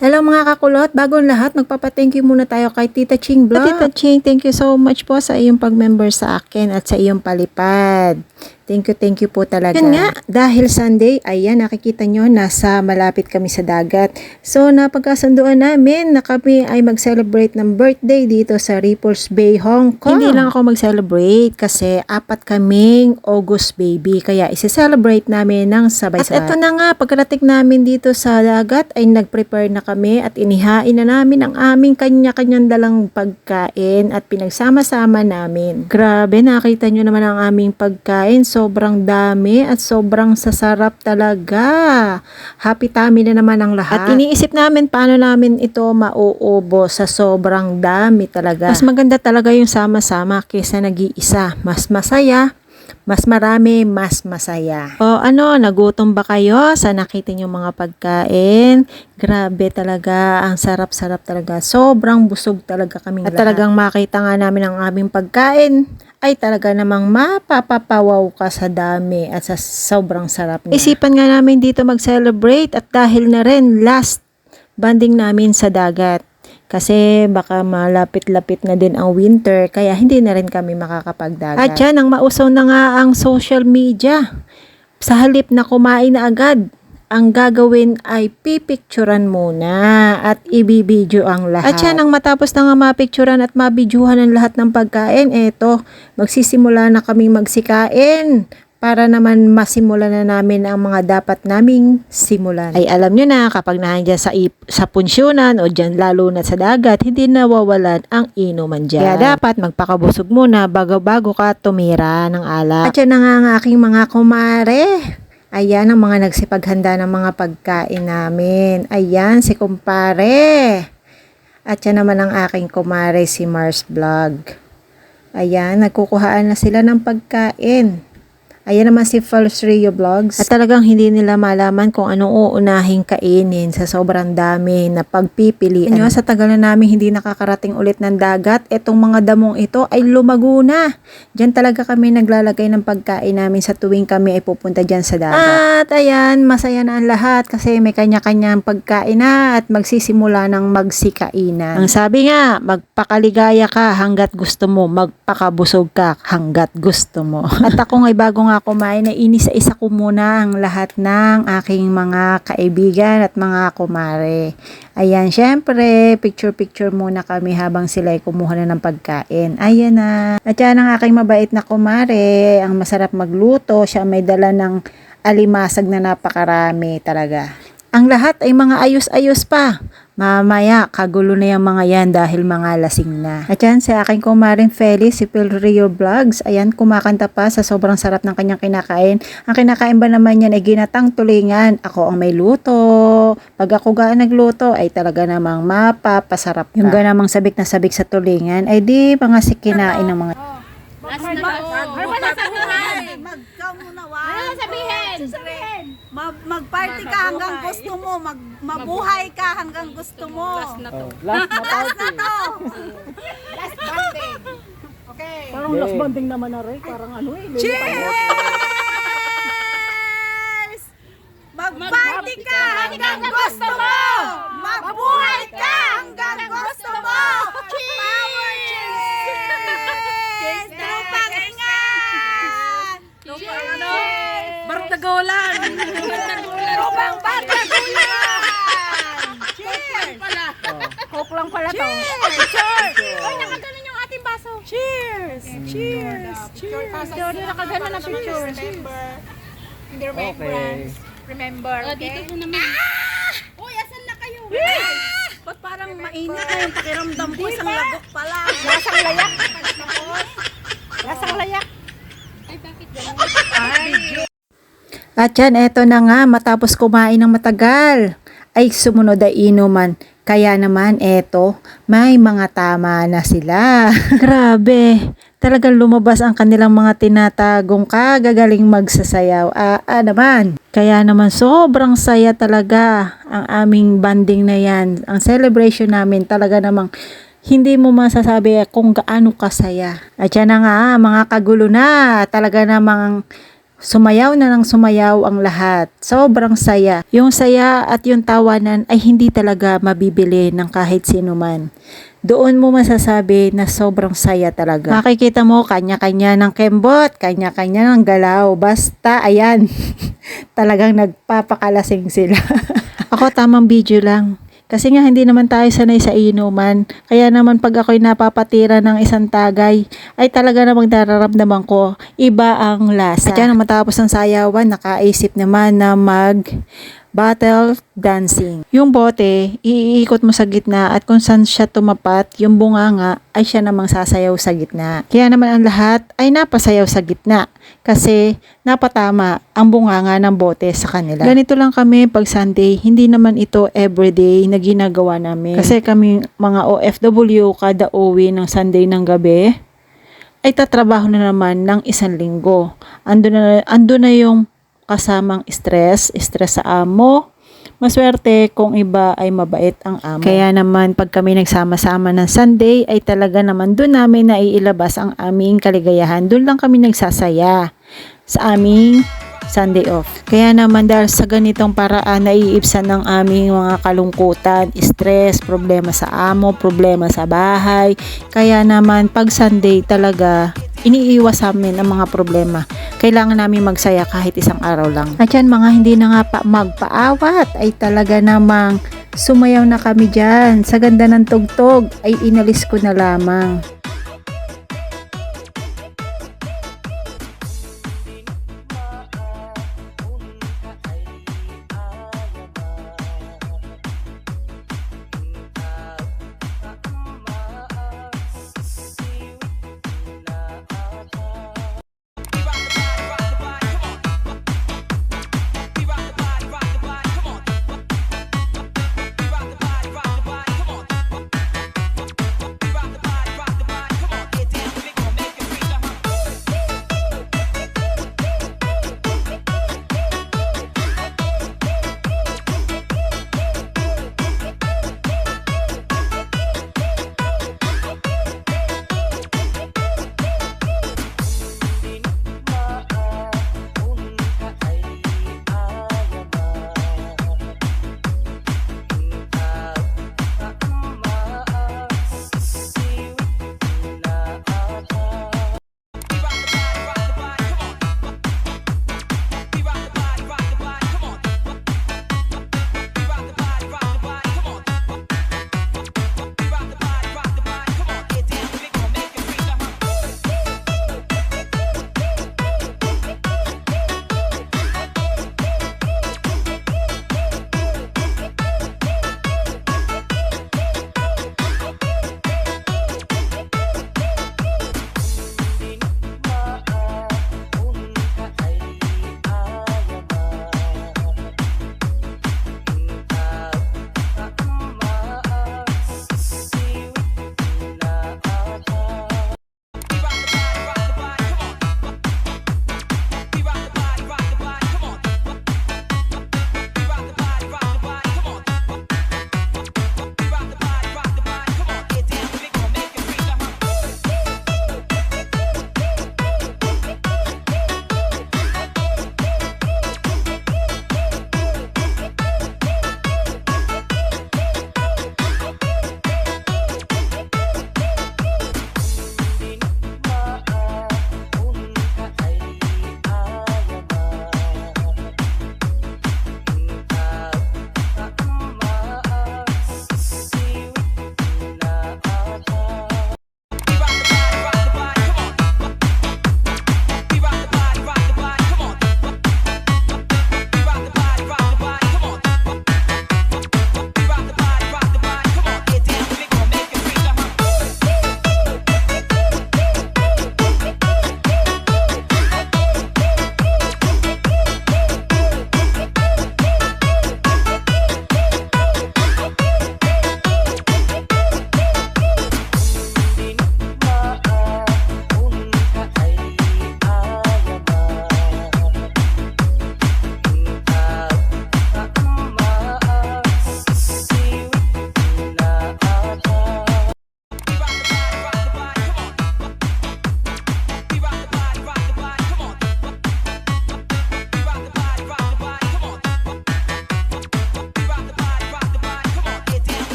Hello mga kakulot, bagong lahat, magpapa-thank you muna tayo kay Tita Ching Vlog. Tita Ching, thank you so much po sa iyong pag-member sa akin at sa iyong palipad. Thank you po talaga. Yan nga, dahil Sunday, ayan, nakikita nyo, nasa malapit kami sa dagat. So, napagkasunduan namin na kami ay mag-celebrate ng birthday dito sa Ripples Bay, Hong Kong. Hindi lang ako mag-celebrate kasi apat kaming August baby, kaya isi-celebrate namin ng sabay-sabay. At eto na nga, pagkarating namin dito sa dagat, ay nag-prepare na kami at inihain na namin ang aming kanya-kanyang dalang pagkain at pinagsama-sama namin. Grabe, nakita nyo naman ang aming pagkain. Sobrang dami at sobrang sasarap talaga. Happy tummy na naman ang lahat. At iniisip namin paano namin ito mauubo sa sobrang dami talaga. Mas maganda talaga yung sama-sama kaysa nag-iisa. Mas masaya, mas marami, mas masaya. O ano, nagutom ba kayo sa nakita nyo mga pagkain? Grabe talaga, ang sarap-sarap talaga. Sobrang busog talaga kaming lahat. At talagang makita nga namin ang aming pagkain ay talaga namang mapapapawaw ka sa dami at sa sobrang sarap niya. Isipan nga namin dito mag-celebrate at dahil na rin last banding namin sa dagat. Kasi baka malapit-lapit na din ang winter kaya hindi na rin kami makakapagdagat. At yan, ang mausaw na nga ang social media. Sa halip na kumain na agad, ang gagawin ay pipicturan muna at ibibidyo ang lahat. At yan, ang matapos na nga mapicturan at mabidyohan ang lahat ng pagkain, eto, magsisimula na kaming magsikain para naman masimulan na namin ang mga dapat naming simulan. Ay alam nyo na, kapag nandiyan sa punsyonan o dyan lalo na sa dagat, hindi nawawalan ang inuman dyan. Kaya dapat magpakabusog muna bago ka tumira ng alak. At yan na nga ang aking mga kumare. Ayan ang mga nagsipaghanda ng mga pagkain namin. Ayan si kumpare. At yan naman ang aking kumare si Mars Vlog. Ayan, nagkukuhaan na sila ng pagkain. Ayan naman si False Rio Vlogs. At talagang hindi nila malaman kung anong uunahin kainin sa sobrang dami na pagpipilian. Inyo, sa tagal na namin hindi nakakarating ulit ng dagat, etong mga damong ito ay lumago na. Diyan talaga kami naglalagay ng pagkain namin sa tuwing kami ay pupunta dyan sa dagat. At ayan, masaya na ang lahat kasi may kanya-kanyang pagkain na at magsisimula ng magsikainan. Ang sabi nga, magpakaligaya ka hanggat gusto mo, magpakabusog ka hanggat gusto mo. At ako nga'y bago nga kumain na inisa-isa ko muna ang lahat ng aking mga kaibigan at mga kumare. Ayan, syempre, picture-picture muna kami habang sila ay kumuha na ng pagkain. Ayan na. At yan ang aking mabait na kumare. Ang masarap magluto. Siya may dala ng alimasag na napakarami talaga. Ang lahat ay mga ayos-ayos pa. Mamaya, kagulo na yung mga yan dahil mga lasing na. At yan, sa aking kumaring Feli, si Phil Rio Vlogs. Ayan, kumakanta pa sa sobrang sarap ng kanyang kinakain. Ang kinakain ba naman yan ay ginatang tulingan. Ako ang may luto. Pag ako gaan nagluto, ay talaga namang mapapasarap ka. Yung ganamang sabik na sabik sa tulingan, ay di mga sikinain ng mga... Last na to. Ano ba sasabihin? Magkaw muna, wa. Ano sasabihin? Magparty ka hanggang gusto mo. Mabuhay ka hanggang gusto mo. Last na to. Last na Last na to. Last banding. Okay. Parang last banding naman na rin. Parang ano eh. Cheers! Magparty ka hanggang gusto mo. Mabuhay ka hanggang gusto mo. Power cheers! Lupang ingat! Bartagolan. Lupang bartagulan! Cheers! Coke lang pala to. Cheers! Ay, nakaganon yung ating baso. Cheers! Cheers! Cheers! Doon nakaganon na picture. In the remembrance. Remember, okay? Dito naman. Uy, asan na kayo? Ba't parang mainit na yung pakiramdam ko? Isang lagok pala. Lasang layak. Lasang layak. Ay, bakit gano'n? At yan, eto na nga, matapos kumain ng matagal, ay sumunod ay inuman. Kaya naman, eto, may mga tama na sila. Grabe, talagang lumabas ang kanilang mga tinatagong kagagaling magsasayaw. Naman. Kaya naman, sobrang saya talaga ang aming banding na yan. Ang celebration namin talaga namang hindi mo masasabi kung gaano kasaya. At yan na nga, mga kagulo na, talaga namang Sumayaw na ng sumayaw ang lahat. Sobrang saya. Yung saya at yung tawanan ay hindi talaga mabibili ng kahit sino man. Doon mo masasabi na sobrang saya talaga. Makikita mo kanya-kanya ng kembot, kanya-kanya ng galaw. Basta, ayan, talagang nagpapakalasing sila. Ako tamang video lang. Kasi nga hindi naman tayo sanay sa inuman. Kaya naman pag ako'y napapatira ng isang tagay, ay talaga namang nararamdaman ko, iba ang lasa. At yan, matapos ng sayawan, nakaisip naman na battle dancing. Yung bote, iikot mo sa gitna at kung saan siya tumapat, yung bunganga ay siya namang sasayaw sa gitna. Kaya naman ang lahat ay napasayaw sa gitna kasi napatama ang bunganga ng bote sa kanila. Ganito lang kami pag Sunday, hindi naman ito everyday na ginagawa namin. Kasi kami mga OFW kada uwi ng Sunday ng gabi, ay tatrabaho na naman ng isang linggo. Ando na yung kasamang stress sa amo. Maswerte kung iba ay mabait ang amo. Kaya naman pag kami nagsama-sama ng Sunday ay talaga naman doon namin naiilabas ang aming kaligayahan. Doon lang kami nagsasaya sa aming Sunday off. Kaya naman dahil sa ganitong paraan naiibsan ng aming mga kalungkutan, stress, problema sa amo, problema sa bahay. Kaya naman pag Sunday talaga iniiwas sa amin ang mga problema. Kailangan namin magsaya kahit isang araw lang. At yan mga hindi na nga magpaawat ay talaga namang sumayaw na kami dyan. Sa ganda ng tugtog ay inalis ko na lamang.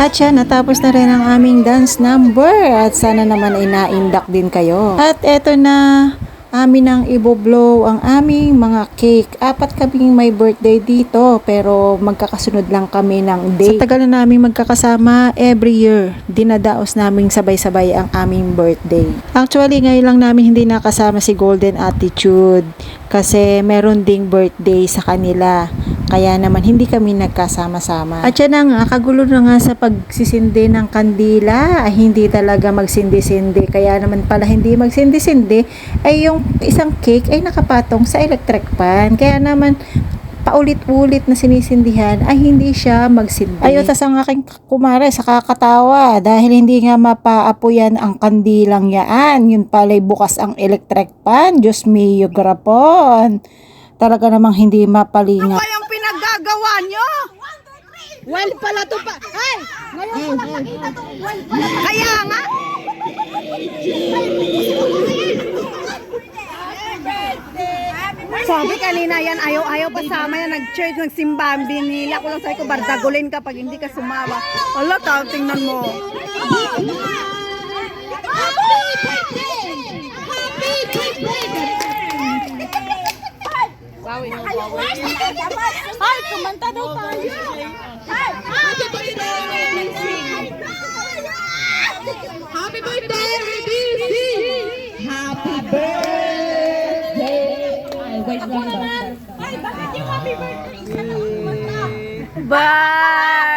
At yan, natapos na rin ang aming dance number at sana naman ay naindak din kayo. At eto na, amin ang iboblow ang aming mga cake. 4 kaming may birthday dito pero magkakasunod lang kami ng date. Sa tagal na namin magkakasama, every year, dinadaos namin sabay-sabay ang aming birthday. Actually, ngayon lang namin hindi nakasama si Golden Attitude kasi meron ding birthday sa kanila. Kaya naman hindi kami nagkasama-sama. At yan na nga, kagulo na nga sa pagsisindi ng kandila. Ay, hindi talaga magsindi-sindi. Kaya naman pala hindi magsindi-sindi ay yung isang cake ay nakapatong sa electric pan. Kaya naman paulit-ulit na sinisindihan ay hindi siya magsindi. Ay, utas ang aking kumare sa kakatawa dahil hindi nga mapaapoyan ang kandilang yaan. Yun pala'y bukas ang electric pan. Diyos mio, grapon. Talaga namang hindi mapalinga. Kayang pinaggagawa nyo? Well pala to pa. Ay! Ngayon ko lang nakita to. Well pala. Kaya nga. Sabi kanina yan, ayaw pasama yan. Nag-church, nagsimba. Binila ko lang sabi ko, bardagulin ka pag hindi ka sumawa. Ala, tingnan mo. Happy birthday! Happy birthday! Ay, kumanta daw tayo. Happy birthday! Happy birthday, BC! Happy birthday! Ay, bakit yung happy birthday? Bye!